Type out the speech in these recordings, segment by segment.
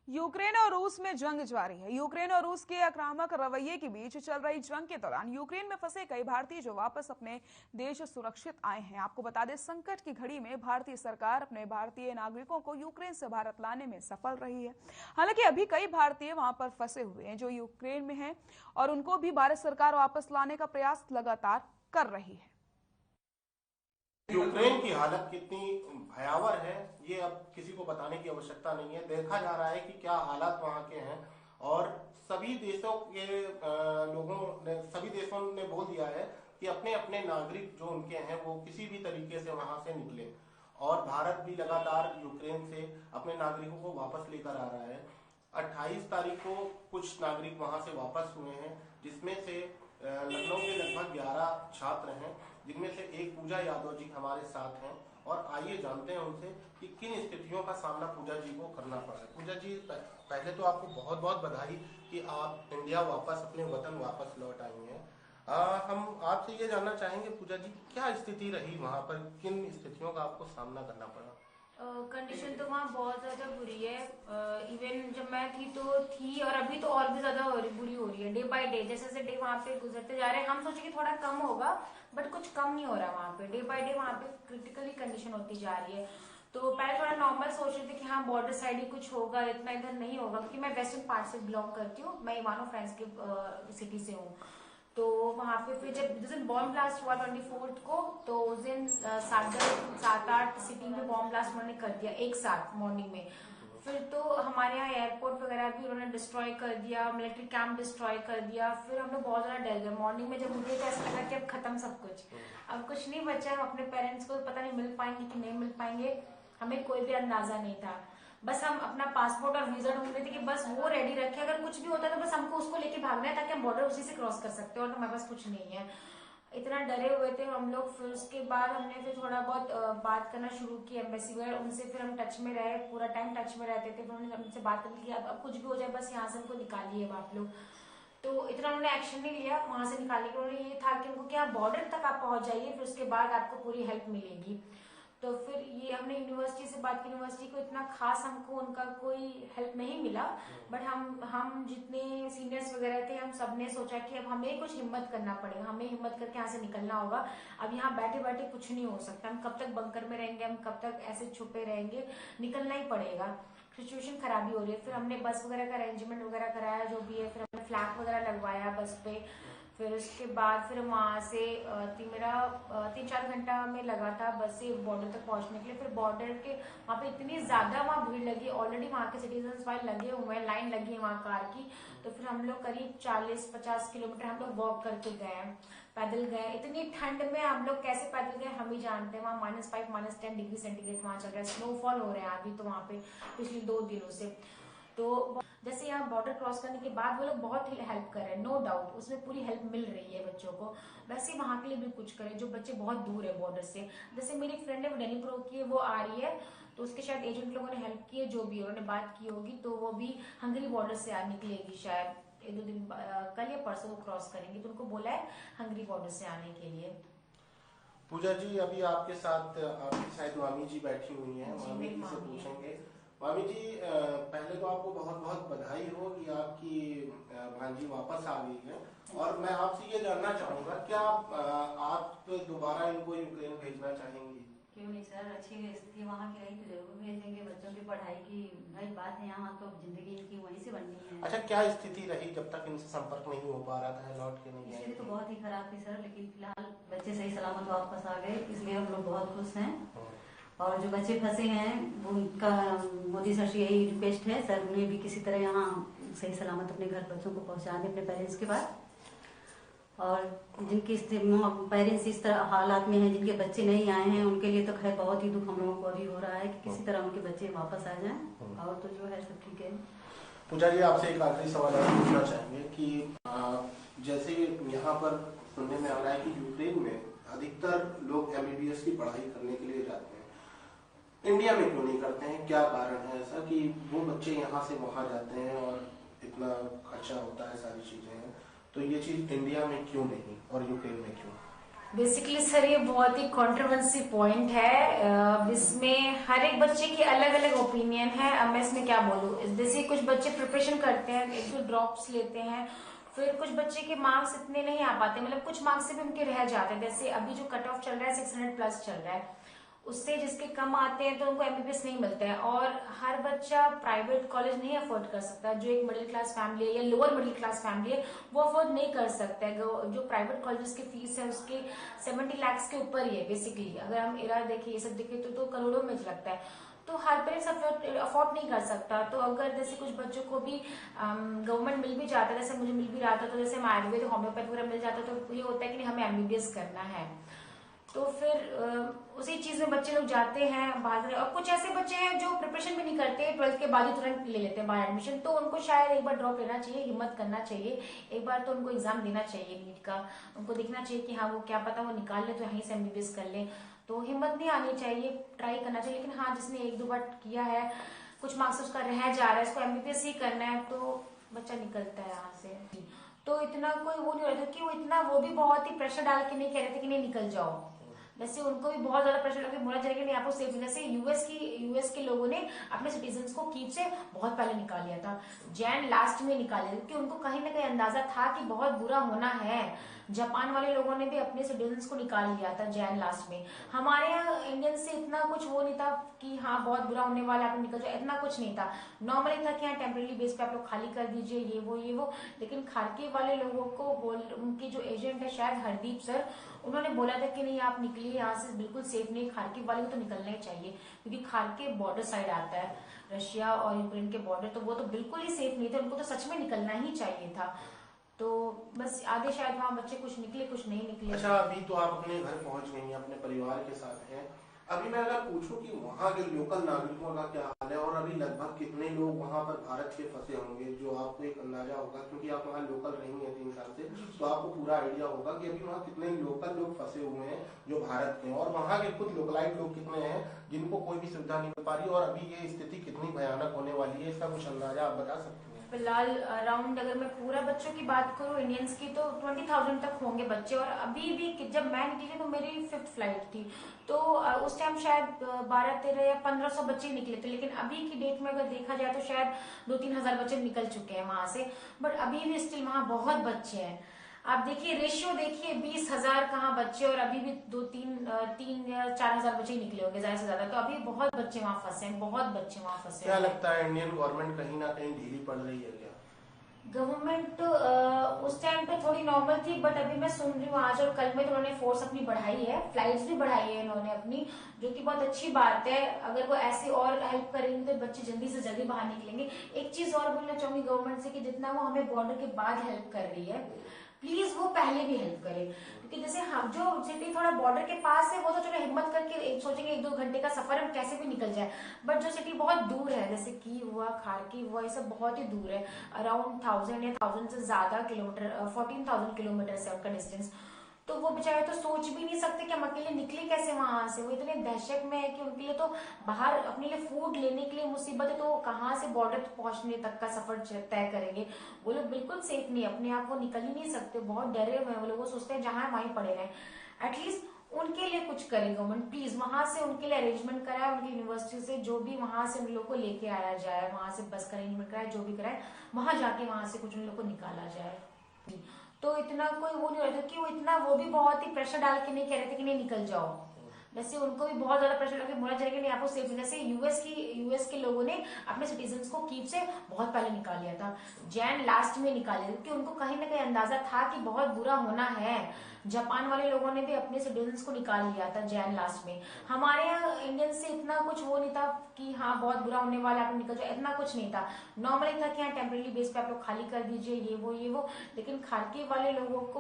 Ukraine और रूस में जंग जारी है। यूक्रेन और रूस के आक्रामक रवैये के बीच चल रही जंग के दौरान यूक्रेन में फंसे कई भारतीय जो वापस अपने देश सुरक्षित आए हैं। आपको बता दें, संकट की घड़ी में भारतीय सरकार अपने भारतीय नागरिकों को यूक्रेन से भारत लाने में सफल रही है। हालांकि अभी कई भारतीय वहां पर फंसे हुए हैं जो यूक्रेन में हैं और उनको भी भारत सरकार वापस लाने का प्रयास लगातार कर रही है। यूक्रेन की हालत कितनी भयावह है ये अब किसी को बताने की आवश्यकता नहीं है। देखा जा रहा है कि क्या हालात वहां के हैं और सभी देशों ने बोल दिया है कि अपने अपने नागरिक जो उनके हैं वो किसी भी तरीके से वहां से निकले और भारत भी लगातार यूक्रेन से अपने नागरिकों को वापस लेकर आ रहा है। 28 तारीख को कुछ नागरिक वहां से वापस हुए हैं, जिसमें से लखनऊ के लगभग 11 छात्र हैं, जिनमें से एक पूजा यादव जी हमारे साथ हैं और आइए जानते हैं उनसे कि किन स्थितियों का सामना पूजा जी को करना पड़ा है। पूजा जी, पहले तो आपको बहुत बहुत बधाई कि आप इंडिया वापस अपने वतन वापस लौट आई हैं। हम आपसे ये जानना चाहेंगे पूजा जी, क्या स्थिति रही वहां पर, किन स्थितियों का आपको सामना करना पड़ा? कंडीशन तो वहाँ बहुत ज्यादा बुरी है। इवन जब मैं थी तो थी और अभी तो और भी ज्यादा बुरी हो रही है। डे बाय डे जैसे जैसे डे वहाँ पे गुजरते जा रहे हैं, हम सोचे कि थोड़ा कम होगा बट कुछ कम नहीं हो रहा वहाँ पे। डे बाय डे वहाँ पे क्रिटिकली कंडीशन होती जा रही है। तो पहले थोड़ा नॉर्मल सोच रहे थे कि हाँ बॉर्डर साइड ही कुछ होगा, इतना इधर नहीं होगा, क्योंकि मैं वेस्टर्न पार्ट से बिलोंग करती हूँ। मैं इवानो फ्रांस की सिटी से हूँ। तो वहां पे फिर जब जिस दिन बॉम्ब ब्लास्ट हुआ 24 को, तो उस दिन 7-8 सिटी में बॉम्ब ब्लास्ट उन्होंने कर दिया एक साथ मॉर्निंग में। फिर तो हमारे यहाँ एयरपोर्ट वगैरह भी उन्होंने डिस्ट्रॉय कर दिया, मिलिट्री कैंप डिस्ट्रॉय कर दिया। फिर हम लोग बहुत ज्यादा डर गए। मॉर्निंग में जब मुझे ऐसा लगा कि अब खत्म सब कुछ, अब कुछ नहीं बचा। हम अपने पेरेंट्स को पता नहीं मिल पाएंगे कि नहीं मिल पाएंगे, हमें कोई भी अंदाजा नहीं था। बस हम अपना पासपोर्ट और वीजा ढूंढ रहे थे कि बस वो रेडी रखे, अगर कुछ भी होता है तो बस हमको उसको लेके भागना है ताकि हम बॉर्डर उसी से क्रॉस कर सकते हैं, और हमारे पास कुछ नहीं है। इतना डरे हुए थे हम लोग। फिर उसके बाद हमने फिर थोड़ा बहुत बात करना शुरू की एम्बेसी वगैरह, उनसे फिर हम टच में रहे, पूरा टाइम टच में रहते थे। फिर उन्होंने हमसे बात करने की अब कुछ भी हो जाए बस यहाँ से हमको निकालिए आप लोग। तो इतना उन्होंने एक्शन नहीं लिया वहां से निकालने के। उन्होंने ये था कि उनको क्या बॉर्डर तक आप पहुंच जाइए, फिर उसके बाद आपको पूरी हेल्प मिलेगी। तो फिर ये हमने यूनिवर्सिटी से बात की। यूनिवर्सिटी को इतना खास हमको उनका कोई हेल्प नहीं मिला, बट हम जितने सीनियर्स वगैरह थे हम सबने सोचा कि अब हमें कुछ हिम्मत करना पड़ेगा, हमें हिम्मत करके यहाँ से निकलना होगा। अब यहाँ बैठे बैठे कुछ नहीं हो सकता। हम कब तक बंकर में रहेंगे, हम कब तक ऐसे छुपे रहेंगे, निकलना ही पड़ेगा। सिचुएशन खराबी हो रही है। फिर हमने बस वगैरह का अरेंजमेंट वगैरह कराया जो भी है। फिर हमने फ्लैग वगैरह लगवाया बस पे। फिर उसके बाद फिर वहां से मेरा 3-4 घंटा में लगा था बस से बॉर्डर तक पहुंचने के लिए। फिर बॉर्डर के वहां पे इतनी ज्यादा वहां भीड़ लगी, ऑलरेडी वहां के सिटीजन वाले लगे हुए हैं, लाइन लगी है वहां कार की। तो फिर हम लोग करीब 40-50 किलोमीटर हम लोग वॉक करके गए, पैदल गए। इतनी ठंड में हम लोग कैसे पैदल गए हम ही जानते हैं। वहाँ -5 -10 डिग्री सेंटीग्रेड वहां चल रहा है, स्नोफॉल हो रहा है अभी तो वहां पे पिछले 2 दिनों से। तो जैसे यहाँ बॉर्डर क्रॉस करने के बाद वो लोग बहुत ही हेल्प कर रहे हैं, नो डाउट उसमें पूरी हेल्प मिल रही है बच्चों को। वैसे ही वहां के लिए भी कुछ करें जो बच्चे बहुत दूर है बॉर्डर से। जैसे मेरी फ्रेंड है वो डेनीप्रो की है, वो आ रही है, तो उसके शायद एजेंट लोगों ने हेल्प की है, जो भी उन्होंने बात की होगी। तो वो भी हंगरी बॉर्डर से आ निकलेगी शायद 1-2 दिन कल या परसों वो क्रॉस करेंगे। तो उनको बोला है हंगरी बॉर्डर से आने के लिए। पूजा जी, अभी आपके साथ आपकी शायद मामी जी बैठी हुई हैं, मामी जी से पूछेंगे। मामी जी, पहले तो आपको बहुत बहुत बधाई हो कि आपकी भांजी वापस आ गई है। और मैं आपसे ये जानना चाहूंगा, क्या आप दोबारा इनको यूक्रेन भेजना चाहेंगी? क्यों नहीं सर, अच्छी स्थिति वहाँ की रही तो जरूर भेजेंगे। बच्चों की पढ़ाई की भाई बात है, यहाँ तो जिंदगी इनकी वहीं से बननी है। अच्छा, क्या स्थिति रही जब तक इनसे संपर्क नहीं हो पा रहा था, लौट के नहीं आए? स्थिति तो बहुत ही खराब थी सर, लेकिन फिलहाल बच्चे सही सलामत वापस आ गए, इसलिए हम लोग बहुत खुश हैं। और जो बच्चे फंसे हैं उनका मोदी सर से यही रिक्वेस्ट है सर, उन्हें भी किसी तरह यहाँ सही सलामत अपने घर बच्चों को पहुँचा दें अपने पेरेंट्स के पास। और जिनकी पेरेंट्स इस तरह हालात में हैं, जिनके बच्चे नहीं आए हैं, उनके लिए तो खैर बहुत ही दुख हम लोगों को अभी हो रहा है कि किसी तरह उनके बच्चे वापस आ जाएं। और तो जो है सब ठीक है। पूजा जी, आपसे एक आखिरी सवाल और पूछना चाहेंगे कि जैसे यहाँ पर सुनने में आ रहा है कि यूक्रेन में अधिकतर लोग MBBS की पढ़ाई करने के लिए जाते हैं, इंडिया में क्यों नहीं करते हैं? क्या कारण है ऐसा कि वो बच्चे यहाँ से वहां जाते हैं और इतना खर्चा होता है, सारी चीजें हैं, तो ये चीज इंडिया में क्यों नहीं और यूक्रेन में क्यों? बेसिकली सर ये बहुत ही कंट्रोवर्सी पॉइंट है। इसमें हर एक बच्चे की अलग अलग ओपिनियन है। अब मैं इसमें क्या बोलूँ, जैसे कुछ बच्चे प्रिपरेशन करते हैं, एक दो ड्रॉप्स लेते हैं, फिर कुछ बच्चे के मार्क्स इतने नहीं आ पाते, मतलब कुछ मार्क्स से भी उनके रह जाते हैं। जैसे अभी जो कट ऑफ चल रहा है 600+ चल रहा है, उससे जिसके कम आते हैं तो उनको एमबीबीएस नहीं मिलता है। और हर बच्चा प्राइवेट कॉलेज नहीं अफोर्ड कर सकता। जो एक मिडिल क्लास फैमिली है या लोअर मिडिल क्लास फैमिली है वो अफोर्ड नहीं कर सकता है। जो प्राइवेट कॉलेजेस की फीस है उसके 70 लाख के ऊपर ही है बेसिकली। अगर हम एरा देखें, ये सब देखें तो करोड़ों में लगता है। तो हर पेरेंट्स अफोर्ड नहीं कर सकता। तो अगर जैसे कुछ बच्चों को भी गवर्नमेंट मिल भी जाता है, जैसे मुझे मिल भी रहा था, तो जैसे हम आयुर्वेद होम्योपैथ वगैरह मिल जाता है तो ये होता है कि नहीं हमें एमबीबीएस करना है। तो फिर उसी चीज में बच्चे लोग जाते हैं भाग रहे। और कुछ ऐसे बच्चे हैं जो प्रिपरेशन भी नहीं करते, 12th के बाद ही तुरंत ले लेते हैं बाहर एडमिशन। तो उनको शायद एक बार ड्रॉप लेना चाहिए, हिम्मत करना चाहिए, एक बार तो उनको एग्जाम देना चाहिए नीट का। उनको देखना चाहिए कि हाँ वो क्या पता वो निकाल ले तो यहीं से एमबीबीएस कर ले। तो हिम्मत नहीं आनी चाहिए, ट्राई करना चाहिए। लेकिन हाँ जिसने एक दो बार किया है, कुछ मार्क्स उसका रह जा रहा है, इसको एमबीबीएस ही करना है, तो बच्चा निकलता है यहाँ से। तो इतना कोई वो नहीं रहता कि वो भी बहुत ही प्रेशर डाल के नहीं कह रहे थे कि नहीं निकल जाओ। वैसे उनको भी बहुत ज्यादा प्रेशर लगे बोला जाएगा नहीं आपको सेफ। जैसे यूएस के लोगों ने अपने सिटीजन्स को कीप से बहुत पहले निकाल लिया था, जैन लास्ट में निकाल लिया, क्योंकि उनको कहीं ना कहीं अंदाजा था कि बहुत बुरा होना है। जापान वाले लोगों ने भी अपने सिटीजन्स को निकाल लिया था जैन लास्ट में। हमारे यहाँ इंडियन से इतना कुछ वो नहीं था कि हाँ बहुत बुरा होने वाला आप निकल जाओ, इतना कुछ नहीं था। नॉर्मली था कि हाँ टेम्परेरी बेस पे आप लोग खाली कर दीजिए ये वो। लेकिन खारकी वाले लोगों को उनके जो एजेंट है शायद हरदीप सर, उन्होंने बोला था कि नहीं आप निकलिए यहाँ से, बिल्कुल सेफ नहीं। खारकी वाले को तो निकलना ही चाहिए क्योंकि खारकी बॉर्डर साइड आता है रशिया और यूक्रेन के बॉर्डर, तो वो तो बिल्कुल ही सेफ नहीं थे। उनको तो सच में निकलना ही चाहिए था। तो बस आधे शायद वहाँ बच्चे कुछ निकले कुछ नहीं निकले। अच्छा, अभी तो आप अपने घर पहुंच गई हैं, अपने परिवार के साथ हैं। अभी मैं अगर पूछूं कि वहाँ के लोकल नागरिकों का क्या हाल है और अभी लगभग कितने लोग वहाँ पर भारत के फंसे होंगे, जो आपको एक अंदाजा होगा क्योंकि आप वहाँ लोकल रही हैं 3 साल से, तो आपको पूरा आइडिया होगा कि अभी वहाँ कितने लोकल लोग फंसे हुए हैं जो भारत के, और वहाँ के खुद लोकलाइट लोग कितने हैं जिनको कोई भी सुविधा नहीं मिल पा रही, और अभी ये स्थिति कितनी भयानक होने वाली है, इसका कुछ अंदाजा आप बता सकते हैं? फिलहाल अराउंड अगर मैं पूरा बच्चों की बात करूं इंडियंस की तो 20,000 तक होंगे बच्चे। और अभी भी जब मैं निकली तो मेरी 5th फ्लाइट थी, तो उस टाइम शायद 12, 13 या 1500 बच्चे निकले थे। लेकिन अभी की डेट में अगर देखा जाए तो शायद 2-3 हजार बच्चे निकल चुके हैं वहां से। बट अभी भी स्टिल वहां बहुत बच्चे हैं। आप देखिए रेशियो देखिए, 20,000 कहाँ बच्चे और अभी भी 3 या 4 हजार बच्चे ही निकले होंगे ज्यादा से ज्यादा। तो अभी बहुत बच्चे वहां फंसे हैं, बहुत बच्चे वहां फंसे हैं। क्या लगता है इंडियन गवर्नमेंट कहीं ना कहीं ढीली पड़ रही है क्या? गवर्नमेंट उस टाइम पे थोड़ी नॉर्मल थी, बट अभी मैं सुन रही हूँ आज और कल में तो उन्होंने फोर्स अपनी बढ़ाई है, फ्लाइट्स भी बढ़ाई है इन्होंने अपनी, जो कि बहुत अच्छी बात है। अगर वो ऐसी और हेल्प करेंगे तो बच्चे जल्दी से जल्दी बाहर निकलेंगे। एक चीज और बोलना चाहूंगी गवर्नमेंट से कि जितना वो हमें बॉर्डर के बाद हेल्प कर रही है, प्लीज वो पहले भी हेल्प करे। क्योंकि जैसे हम जो सिटी थोड़ा बॉर्डर के पास है वो तो चलो हिम्मत करके सोचेंगे 1-2 घंटे का सफर हम कैसे भी निकल जाए। बट जो सिटी बहुत दूर है, जैसे की हुआ, खारकी हुआ, ये सब बहुत ही दूर है, अराउंड 1000 या 1000 से ज्यादा किलोमीटर, 14,000 किलोमीटर है उनका डिस्टेंस। तो वो बेचारे तो सोच भी नहीं सकते कि हम अकेले निकले कैसे वहां से। वो इतने दहशत में है कि उनके लिए तो बाहर अपने लिए फूड लेने के लिए मुसीबत है, तो वो कहाँ से बॉर्डर पहुंचने तक का सफर तय करेंगे। वो लोग बिल्कुल सेफ नहीं, अपने आप वो निकल ही नहीं सकते, बहुत डरे हुए हैं वो लोग। वो सोचते हैं जहां वहीं पड़े रहे। एटलीस्ट उनके लिए कुछ करे गवर्नमेंट, प्लीज वहां से उनके लिए अरेंजमेंट कराए, उनकी यूनिवर्सिटी से जो भी वहां से उन लोग को लेके आया जाए, वहां से बस का अरेंजमेंट कराए, जो भी कराए, वहां जाके वहां से कुछ उन लोग को निकाला जाए। तो इतना कोई वो नहीं रहता कि वो भी बहुत ही प्रेशर डाल के नहीं कह रहे थे कि नहीं निकल जाओ। वैसे उनको भी बहुत ज्यादा प्रेशर लगे बोला जाएगा नहीं आपको सेफ। जैसे यूएस के लोगों ने अपने सिटीजन्स को कीप से बहुत पहले निकाल लिया था, जैन लास्ट में निकाल लिया, क्योंकि उनको कहीं ना कहीं अंदाजा था कि बहुत बुरा होना है। जापान वाले लोगों ने भी अपने सिटीजन्स को निकाल लिया था जैन लास्ट में। हमारे यहाँ इंडियन से इतना कुछ वो नहीं था कि हाँ बहुत बुरा होने वाला आप निकल जाओ, इतना कुछ नहीं था। नॉर्मली था कि हाँ टेम्परेरी बेस पे आप लोग खाली कर दीजिए ये वो। लेकिन खारकी वाले लोगों को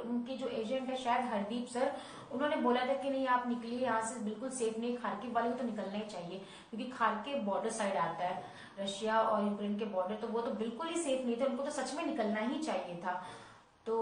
उनके जो एजेंट है शायद हरदीप सर, उन्होंने बोला था कि नहीं आप निकलिए यहाँ से, बिल्कुल सेफ नहीं। खारकी वाले को तो निकलना ही चाहिए क्योंकि खारकी बॉर्डर साइड आता है रशिया और यूक्रेन के बॉर्डर, तो वो तो बिल्कुल ही सेफ नहीं थे। उनको तो सच में निकलना ही चाहिए था। तो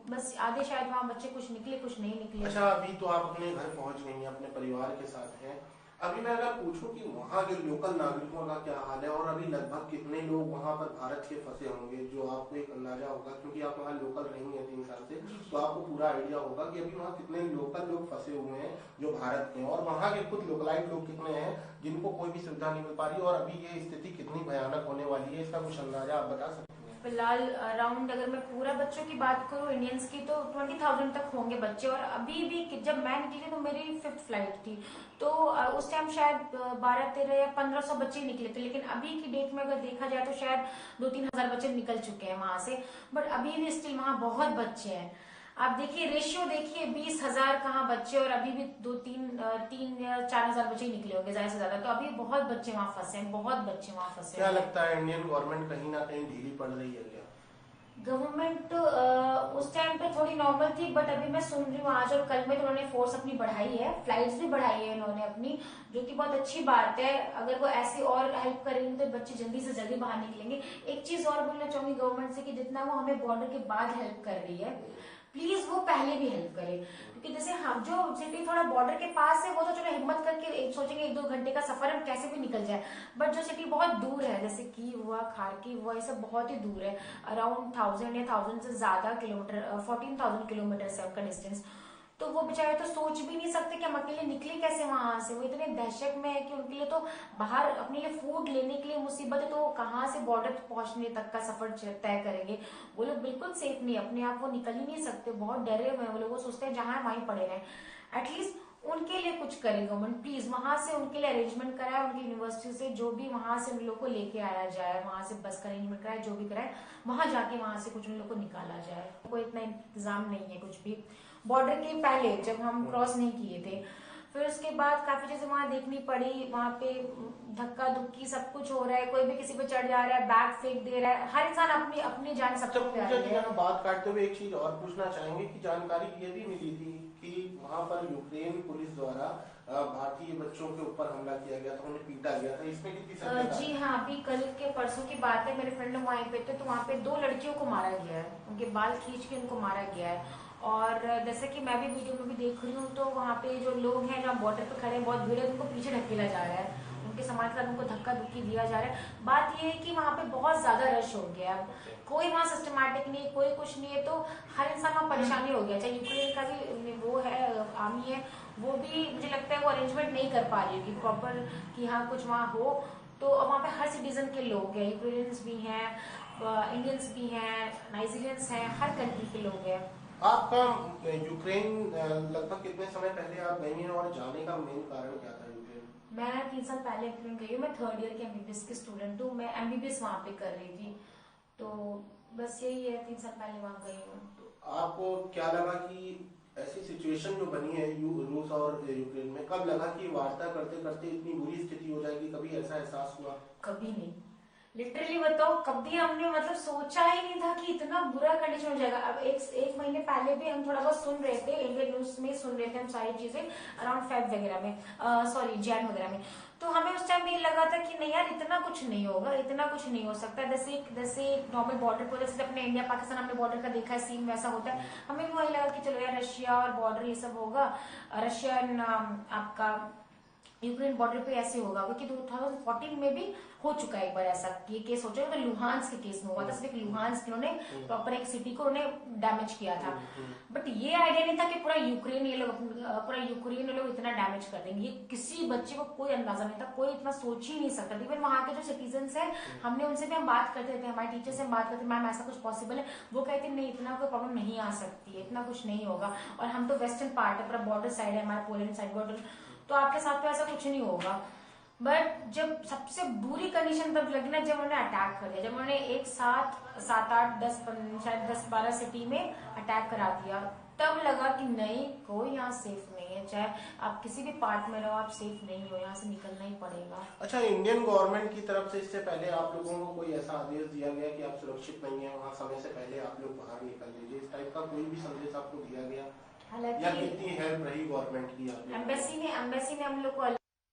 बस आधे शायद वहाँ बच्चे कुछ निकले कुछ नहीं निकले। अच्छा, अभी तो आप अपने घर पहुंच गई हैं, अपने परिवार के साथ हैं। अभी मैं अगर पूछूं कि वहाँ के लोकल नागरिकों का क्या हाल है और अभी लगभग कितने लोग वहाँ पर भारत के फंसे होंगे, जो आपको एक अंदाजा होगा क्योंकि आप वहाँ लोकल रही हैं 3 साल से, तो आपको पूरा आइडिया होगा कि अभी वहाँ कितने लोकल लोग फंसे हुए हैं जो भारत के, और वहाँ के खुद लोकलाइट लोग कितने हैं जिनको कोई भी सुविधा नहीं मिल पा रही, और अभी ये स्थिति कितनी भयानक होने वाली है, इसका कुछ अंदाजा आप बता सकते हैं? फिलहाल अराउंड अगर मैं पूरा बच्चों की बात करूं इंडियंस की तो 20,000 तक होंगे बच्चे, और अभी भी जब मैं निकली तो मेरी 5th फ्लाइट थी, तो उस टाइम शायद 12-13 या 1500 बच्चे निकले थे, लेकिन अभी की डेट में अगर देखा जाए तो शायद 2-3 हजार बच्चे निकल चुके हैं वहां से, बट अभी भी स्टिल वहां बहुत बच्चे हैं। आप देखिए रेशियो देखिए 20,000 कहाँ बच्चे, और अभी भी 3 या 4 हजार बच्चे ही निकले होंगे ज्यादा से ज्यादा, तो अभी बहुत बच्चे वहां फंसे हैं, बहुत बच्चे वहां फंसे क्या हैं। लगता है इंडियन गवर्नमेंट कहीं ना कहीं ढीली पड़ रही है क्या? गवर्नमेंट उस टाइम पे थोड़ी नॉर्मल थी, बट अभी मैं सुन रही हूँ आज और कल में तो उन्होंने फोर्स अपनी बढ़ाई है, फ्लाइट्स भी बढ़ाई है इन्होंने अपनी, जो कि बहुत अच्छी बात है। अगर वो ऐसी और हेल्प करेंगे तो बच्चे जल्दी से जल्दी बाहर निकलेंगे। एक चीज और बोलना चाहूंगी गवर्नमेंट से कि जितना वो हमें बॉर्डर के बाद हेल्प कर रही है, प्लीज वो पहले भी हेल्प करे, क्योंकि जैसे हम जो सिटी थोड़ा बॉर्डर के पास है वो तो चलो हिम्मत करके सोचेंगे 1-2 घंटे का सफर हम कैसे भी निकल जाए, बट जो सिटी बहुत दूर है जैसे कीव हुआ, खार्किव हुआ, ये सब बहुत ही दूर है, अराउंड 1000 या 1000 से ज्यादा किलोमीटर, 14,000 किलोमीटर है उनका डिस्टेंस, तो वो बेचारे तो सोच भी नहीं सकते कि हम अकेले निकले कैसे वहां से। वो इतने दहशत में है कि उनके लिए तो बाहर अपने लिए फूड लेने के लिए मुसीबत है, तो वो कहाँ से बॉर्डर पहुंचने तक का सफर तय करेंगे। वो लोग बिल्कुल सेफ नहीं, अपने आप वो निकल ही नहीं सकते, बहुत डरे हुए हैं वो लोग, वो सोचते हैं जहां वहीं पड़े रहे। एटलीस्ट उनके लिए कुछ करे गवर्नमेंट, प्लीज वहां से उनके लिए अरेंजमेंट कराए, उनकी यूनिवर्सिटी से जो भी वहां से उन लोग को लेके आया जाए, वहां से बस का अरेंजमेंट कराए, जो भी कराए, वहां जाके वहां से कुछ उन लोग को निकाला जाए। कोई इतना इंतजाम नहीं है कुछ भी। बॉर्डर के पहले जब हम क्रॉस नहीं किए थे, फिर उसके बाद काफी चीजें वहां देखनी पड़ी, वहां पे धक्का धुक्की सब कुछ हो रहा है, कोई भी किसी पे चढ़ जा रहा है, बैग फेंक दे रहा है, हर इंसान अपनी अपनी जान सबको प्यारी है। यहाँ बात काटते हुए एक चीज और पूछना चाहेंगे कि जानकारी ये भी मिली थी कि वहाँ पर यूक्रेन पुलिस द्वारा भारतीय बच्चों के ऊपर हमला किया गया था, उन्हें पीटा गया था, इसमें कितनी सत्यता है? जी हाँ, अभी कल के परसों की बात है, मेरे फ्रेंड लोग वहीं पे थे, तो वहाँ पे 2 लड़कियों को मारा गया है, उनके बाल खींच के उनको मारा गया है। और जैसे कि मैं भी वीडियो में भी देख रही हूँ, तो वहाँ पे जो लोग हैं जहाँ बॉर्डर पे खड़े हैं, बहुत भीड़ है, उनको पीछे ढकेला जा रहा है, उनके सामान के साथ उनको धक्का धुक्की दिया जा रहा है। बात ये है कि वहाँ पे बहुत ज्यादा रश हो गया है, कोई वहाँ सिस्टमैटिक नहीं, कोई कुछ नहीं है, तो हर इंसान वहाँ परेशानी हो गया। चाहे यूक्रेन का भी वो है, आर्मी है, वो भी मुझे लगता है वो अरेंजमेंट नहीं कर पा रही है प्रॉपर कि हाँ कुछ वहाँ हो। तो वहाँ पे हर सिटीजन के लोग हैं, यूक्रेनियंस भी हैं, इंडियंस भी हैं, नाइजीरियंस हैं, हर कंट्री के लोग हैं। आपका यूक्रेन लगभग कितने समय पहले आप गई हैं और जाने का मेन कारण क्या था यूक्रेन? मैं 3 साल पहले यूक्रेन गई हूँ, मैं 3rd ईयर की एमबीबीएस की स्टूडेंट हूँ, मैं एमबीबीएस वहाँ पे कर रही थी, तो बस यही है, 3 साल पहले वहाँ गई हूँ। आपको क्या लगा कि ऐसी सिचुएशन जो बनी है रूस और यूक्रेन में, कब लगा कि वार्ता करते करते इतनी बुरी स्थिति हो जाएगी? कभी ऐसा एहसास हुआ? कभी नहीं, लिटरली बताओ, कभी हमने मतलब सोचा ही नहीं था कि इतना बुरा कंडीशन हो जाएगा। अब एक महीने पहले भी हम थोड़ा बहुत सुन रहे थे, इंडियन न्यूज में सुन रहे थे हम सारी चीजें, अराउंड फेब वगैरह में, सॉरी जैन वगैरह में, तो हमें उस टाइम ये लगा था कि नहीं यार इतना कुछ नहीं होगा, इतना कुछ नहीं हो सकता। जैसे नॉर्मल बॉर्डर पर जैसे अपने इंडिया पाकिस्तान हमने बॉर्डर का देखा है, सीन वैसा होता है, हमें भी वही लगा कि चलो यार रशिया और बॉर्डर ये सब होगा, रशिया आपका यूक्रेन बॉर्डर पे ऐसे होगा, क्योंकि 2014 में भी हो चुका है एक बार ऐसा, ये केस हो चुका है, लुहांस के केस में हुआ था, सिर्फ लुहांस उन्होंने प्रॉपर एक सिटी को उन्हें डैमेज किया था, बट ये आइडिया नहीं था कि पूरा यूक्रेन ये लोग इतना डैमेज कर देंगे। ये किसी बच्चे को कोई अंदाजा नहीं था, कोई इतना सोच ही नहीं सकता। इवन वहाँ के जो सिटीजन्स हैं, हमने उनसे भी हम बात करते थे, हमारे टीचर से हम बात करते, मैम ऐसा कुछ पॉसिबल है? वो कहते नहीं, इतना कोई प्रॉब्लम नहीं आ सकती है, इतना कुछ नहीं होगा, और हम तो वेस्टर्न पार्ट है, पूरा बॉर्डर साइड है हमारा, पोलैंड साइड बॉर्डर, तो आपके साथ तो ऐसा कुछ नहीं होगा। बट जब सबसे बुरी कंडीशन तब लगी ना, जब उन्होंने अटैक कर दिया, जब उन्होंने एक साथ 7-8-10 शायद 10-12 सिटी में अटैक करा दिया, तब लगा कि नहीं, कोई यहाँ सेफ नहीं है, चाहे आप किसी भी पार्ट में रहो, आप सेफ नहीं हो, यहाँ से निकलना ही पड़ेगा। अच्छा, इंडियन गवर्नमेंट की तरफ से इससे पहले आप लोगों को कोई ऐसा आदेश दिया गया कि आप सुरक्षित नहीं है, वहाँ समय से पहले आप लोग बाहर निकल लीजिए, इस टाइप का कोई भी संदेश आपको दिया गया? या कितनी हेल्प रही गवर्नमेंट की? एम्बेसी ने हम लोग को